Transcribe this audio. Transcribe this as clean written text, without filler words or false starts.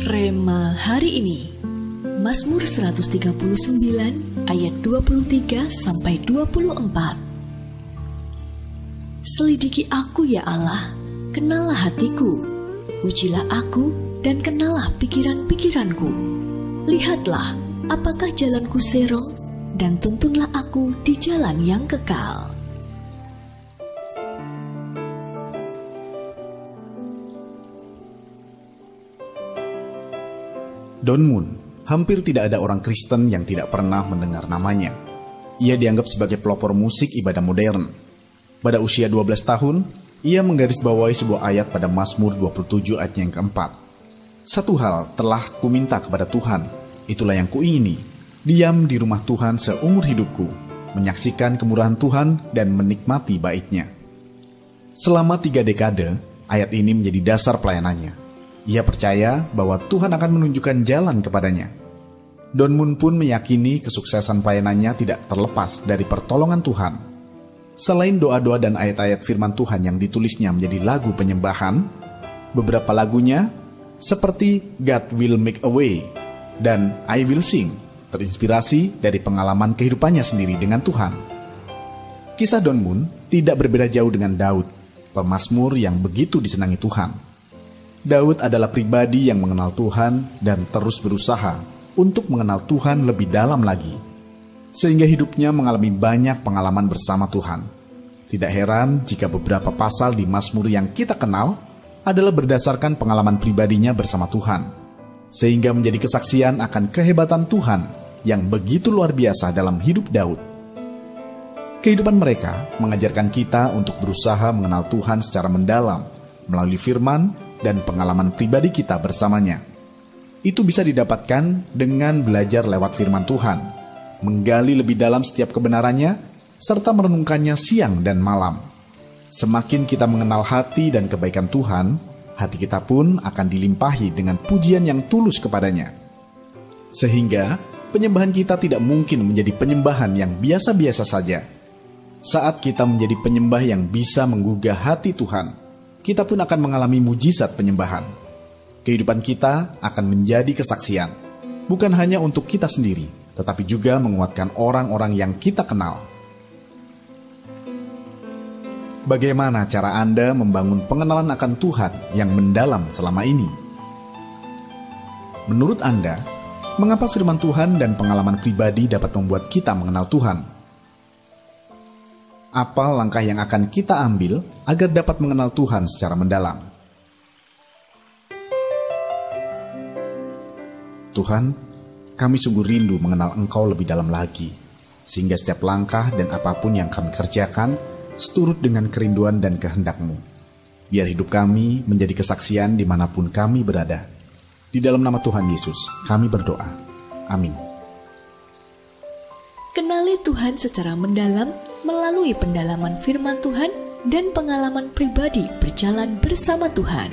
Rema hari ini, Mazmur 139 ayat 23 sampai 24. Selidiki aku ya Allah, kenallah hatiku, ujilah aku dan kenallah pikiran-pikiranku. Lihatlah apakah jalanku serong, dan tuntunlah aku di jalan yang kekal. Don Moon, hampir tidak ada orang Kristen yang tidak pernah mendengar namanya. Ia dianggap sebagai pelopor musik ibadah modern. Pada usia 12 tahun, ia menggarisbawahi sebuah ayat pada Mazmur 27 ayat yang keempat. Satu hal telah kuminta kepada Tuhan, itulah yang kuingini, diam di rumah Tuhan seumur hidupku, menyaksikan kemurahan Tuhan dan menikmati baitnya. Selama 3 dekade, ayat ini menjadi dasar pelayanannya. Ia percaya bahwa Tuhan akan menunjukkan jalan kepadanya. Don Moon pun meyakini kesuksesan pelayanannya tidak terlepas dari pertolongan Tuhan. Selain doa-doa dan ayat-ayat firman Tuhan yang ditulisnya menjadi lagu penyembahan, beberapa lagunya seperti God Will Make a Way dan I Will Sing terinspirasi dari pengalaman kehidupannya sendiri dengan Tuhan. Kisah Don Moon tidak berbeda jauh dengan Daud, pemazmur yang begitu disenangi Tuhan. Daud adalah pribadi yang mengenal Tuhan dan terus berusaha untuk mengenal Tuhan lebih dalam lagi, sehingga hidupnya mengalami banyak pengalaman bersama Tuhan. Tidak heran jika beberapa pasal di Mazmur yang kita kenal adalah berdasarkan pengalaman pribadinya bersama Tuhan, sehingga menjadi kesaksian akan kehebatan Tuhan yang begitu luar biasa dalam hidup Daud. Kehidupan mereka mengajarkan kita untuk berusaha mengenal Tuhan secara mendalam melalui firman dan pengalaman pribadi kita bersamanya. Itu bisa didapatkan dengan belajar lewat firman Tuhan, menggali lebih dalam setiap kebenarannya, serta merenungkannya siang dan malam. Semakin kita mengenal hati dan kebaikan Tuhan, hati kita pun akan dilimpahi dengan pujian yang tulus kepadanya. Sehingga penyembahan kita tidak mungkin menjadi penyembahan yang biasa-biasa saja. Saat kita menjadi penyembah yang bisa menggugah hati Tuhan, kita pun akan mengalami mujizat penyembahan. Kehidupan kita akan menjadi kesaksian, bukan hanya untuk kita sendiri, tetapi juga menguatkan orang-orang yang kita kenal. Bagaimana cara Anda membangun pengenalan akan Tuhan yang mendalam selama ini? Menurut Anda, mengapa firman Tuhan dan pengalaman pribadi dapat membuat kita mengenal Tuhan? Apa langkah yang akan kita ambil agar dapat mengenal Tuhan secara mendalam? Tuhan, kami sungguh rindu mengenal Engkau lebih dalam lagi, sehingga setiap langkah dan apapun yang kami kerjakan seturut dengan kerinduan dan kehendak-Mu. Biar hidup kami menjadi kesaksian dimanapun kami berada. Di dalam nama Tuhan Yesus, kami berdoa. Amin. Kenali Tuhan secara mendalam melalui pendalaman firman Tuhan dan pengalaman pribadi berjalan bersama Tuhan.